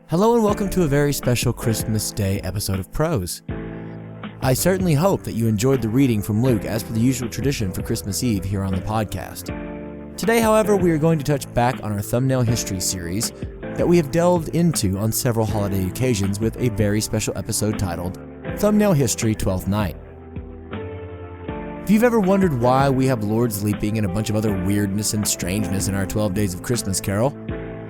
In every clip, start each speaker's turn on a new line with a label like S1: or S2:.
S1: Hello and welcome to a very special Christmas Day episode of Prose. I certainly hope that you enjoyed the reading from Luke as per the usual tradition for Christmas Eve here on the podcast. Today, however, we are going to touch back on our thumbnail history series that we have delved into on several holiday occasions with a very special episode titled Thumbnail History 12th Night. If you've ever wondered why we have lords leaping and a bunch of other weirdness and strangeness in our 12 Days of Christmas carol,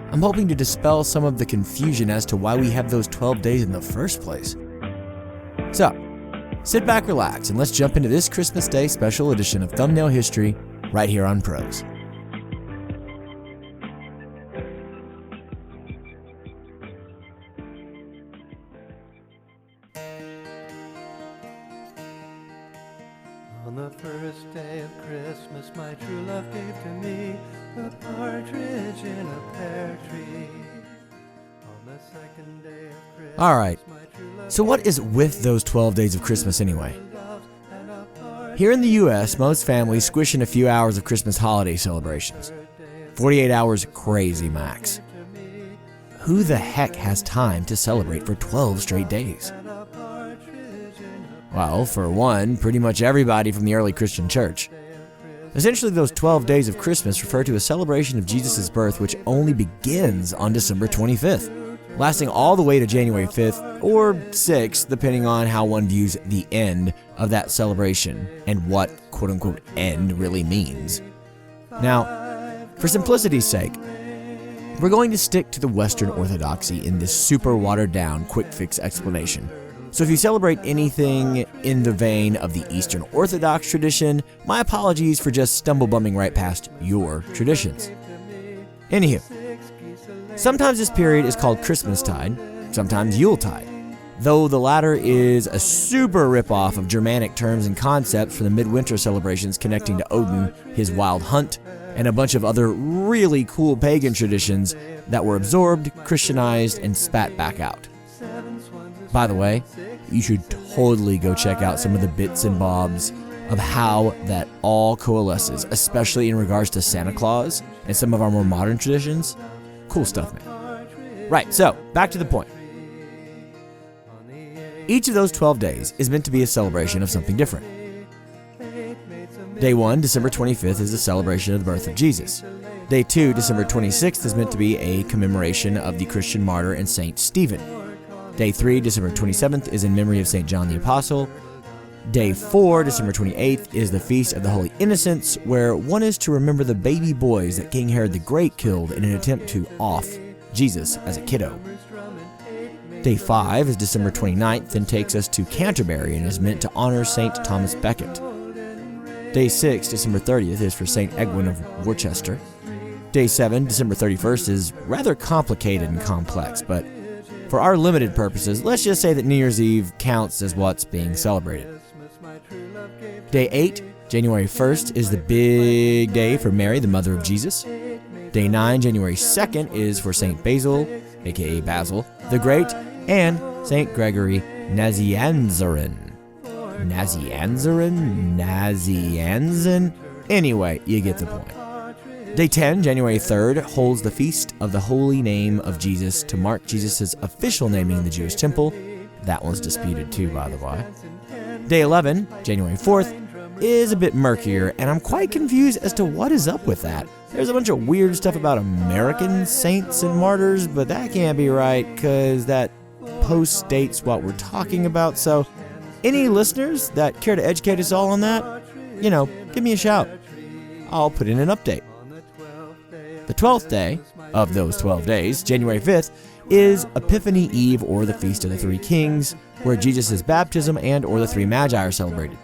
S1: I'm hoping to dispel some of the confusion as to why we have those 12 days in the first place. So, sit back, relax, and let's jump into this Christmas Day special edition of Thumbnail History right here on Prose.
S2: On the first day of Christmas, my true love gave to me a partridge in a pear tree. On the second day of Christmas,
S1: Alright, so what is with those 12 days of Christmas anyway? Here in the US, most families squish in a few hours of Christmas holiday celebrations. 48 hours crazy max. Who the heck has time to celebrate for 12 straight days? Well, for one, pretty much everybody from the early Christian church. Essentially, those 12 days of Christmas refer to a celebration of Jesus' birth which only begins on December 25th, lasting all the way to January 5th or 6th, depending on how one views the end of that celebration and what quote-unquote end really means. Now, for simplicity's sake, we're going to stick to the Western Orthodoxy in this super watered-down quick-fix explanation. So if you celebrate anything in the vein of the Eastern Orthodox tradition, my apologies for just stumble-bumming right past your traditions. Anywho, sometimes this period is called Christmastide, sometimes Yuletide, though the latter is a super ripoff of Germanic terms and concepts for the midwinter celebrations connecting to Odin, his wild hunt, and a bunch of other really cool pagan traditions that were absorbed, Christianized, and spat back out. By the way, you should totally go check out some of the bits and bobs of how that all coalesces, especially in regards to Santa Claus and some of our more modern traditions. Cool stuff, man. Right, so back to the point. Each of those 12 days is meant to be a celebration of something different. Day 1, December 25th, is a celebration of the birth of Jesus. Day 2, December 26th, is meant to be a commemoration of the Christian martyr and Saint Stephen. Day 3, December 27th, is in memory of St. John the Apostle. Day 4, December 28th, is the Feast of the Holy Innocents, where one is to remember the baby boys that King Herod the Great killed in an attempt to off Jesus as a kiddo. Day 5 is December 29th and takes us to Canterbury and is meant to honor St. Thomas Becket. Day 6, December 30th, is for St. Egwin of Worcester. Day 7, December 31st, is rather complicated and complex, but for our limited purposes, let's just say that New Year's Eve counts as what's being celebrated. Day 8, January 1st, is the big day for Mary, the mother of Jesus. Day 9, January 2nd, is for St. Basil, aka Basil, the Great, and St. Gregory Nazianzen. Anyway, you get the point. Day 10, January 3rd, holds the Feast of the Holy Name of Jesus to mark Jesus' official naming in the Jewish temple. That one's disputed too, by the way. Day 11, January 4th, is a bit murkier, and I'm quite confused as to what is up with that. There's a bunch of weird stuff about American saints and martyrs, but that can't be right, because that post-states what we're talking about. So, any listeners that care to educate us all on that, give me a shout. I'll put in an update. The 12th day of those 12 days, January 5th, is Epiphany Eve, or the Feast of the Three Kings, where Jesus' baptism and or the Three Magi are celebrated.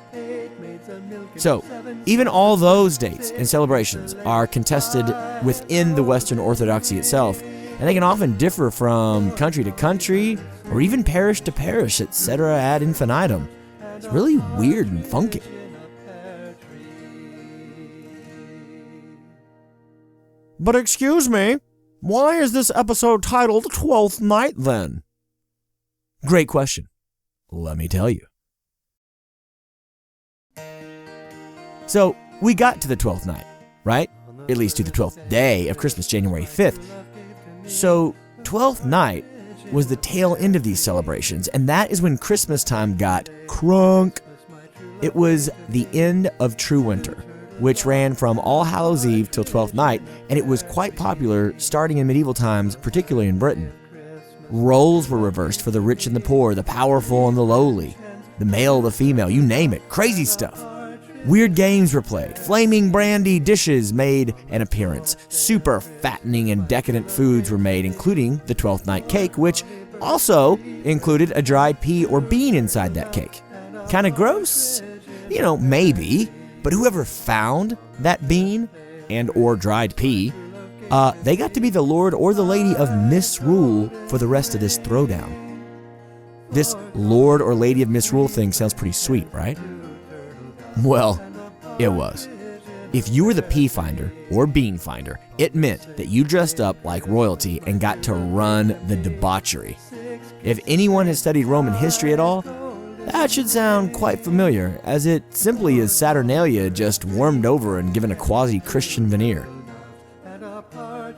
S1: So, even all those dates and celebrations are contested within the Western Orthodoxy itself, and they can often differ from country to country, or even parish to parish, etc. ad infinitum. It's really weird and funky. But excuse me, why is this episode titled 12th Night then? Great question. Let me tell you. So, we got to the 12th night, right? At least to the 12th day of Christmas, January 5th. So, 12th night was the tail end of these celebrations, and that is when Christmas time got crunk. It was the end of true winter, which ran from All Hallows Eve till Twelfth Night, and it was quite popular starting in medieval times, particularly in Britain. Roles were reversed for the rich and the poor, the powerful and the lowly, the male, the female, you name it, crazy stuff. Weird games were played, flaming brandy dishes made an appearance, super fattening and decadent foods were made, including the Twelfth Night cake, which also included a dried pea or bean inside that cake. Kinda gross? Maybe, but whoever found that bean and or dried pea, they got to be the lord or the lady of misrule for the rest of this throwdown. This lord or lady of misrule thing sounds pretty sweet, right? Well, it was. If you were the pea finder or bean finder, it meant that you dressed up like royalty and got to run the debauchery. If anyone has studied Roman history at all, that should sound quite familiar, as it simply is Saturnalia just warmed over and given a quasi-Christian veneer.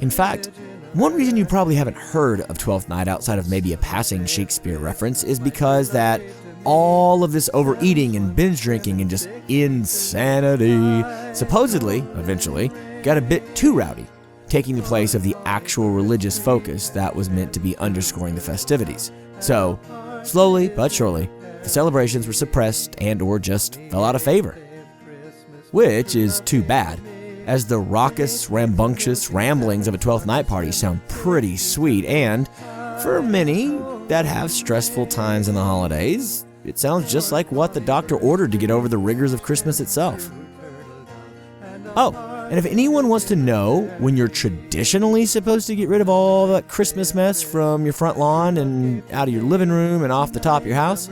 S1: In fact, one reason you probably haven't heard of Twelfth Night outside of maybe a passing Shakespeare reference is because that all of this overeating and binge drinking and just insanity supposedly, eventually, got a bit too rowdy, taking the place of the actual religious focus that was meant to be underscoring the festivities. So, slowly but surely, the celebrations were suppressed and or just fell out of favor. Which is too bad, as the raucous, rambunctious ramblings of a Twelfth Night party sound pretty sweet, and for many that have stressful times in the holidays, it sounds just like what the doctor ordered to get over the rigors of Christmas itself. Oh, and if anyone wants to know when you're traditionally supposed to get rid of all that Christmas mess from your front lawn and out of your living room and off the top of your house,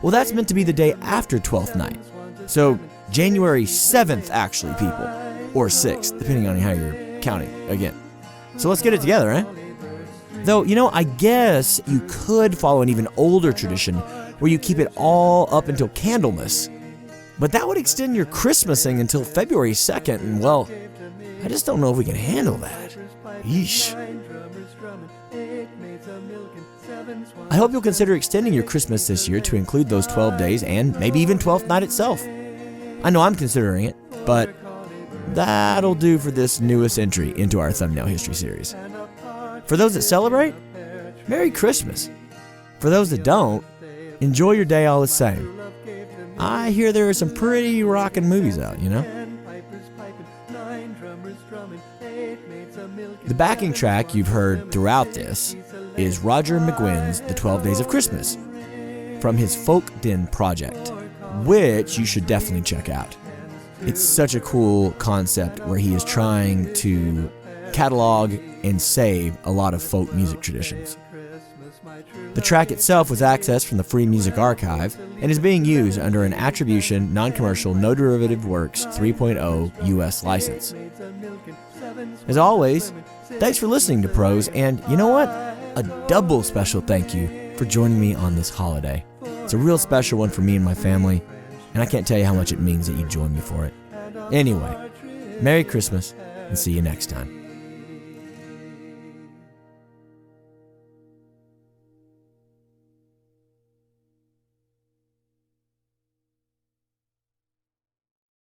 S1: well, that's meant to be the day after Twelfth Night. So January 7th, actually, people. Or 6th, depending on how you're counting again. So let's get it together, eh? Though, I guess you could follow an even older tradition where you keep it all up until Candlemas. But that would extend your Christmasing until February 2nd, and well, I just don't know if we can handle that. Yeesh. I hope you'll consider extending your Christmas this year to include those 12 days and maybe even 12th Night itself. I know I'm considering it, but that'll do for this newest entry into our thumbnail history series. For those that celebrate, Merry Christmas. For those that don't, enjoy your day all the same. I hear there are some pretty rockin' movies out, The backing track you've heard throughout this is Roger McGuinn's The 12 Days of Christmas from his Folk Den project, which you should definitely check out. It's such a cool concept where he is trying to catalog and save a lot of folk music traditions. The track itself was accessed from the Free Music Archive and is being used under an Attribution, Non-Commercial, No Derivative Works 3.0 US license. As always, thanks for listening to Prose, and you know what? A double special thank you for joining me on this holiday. It's a real special one for me and my family, and I can't tell you how much it means that you join me for it. Anyway, Merry Christmas, and see you next time.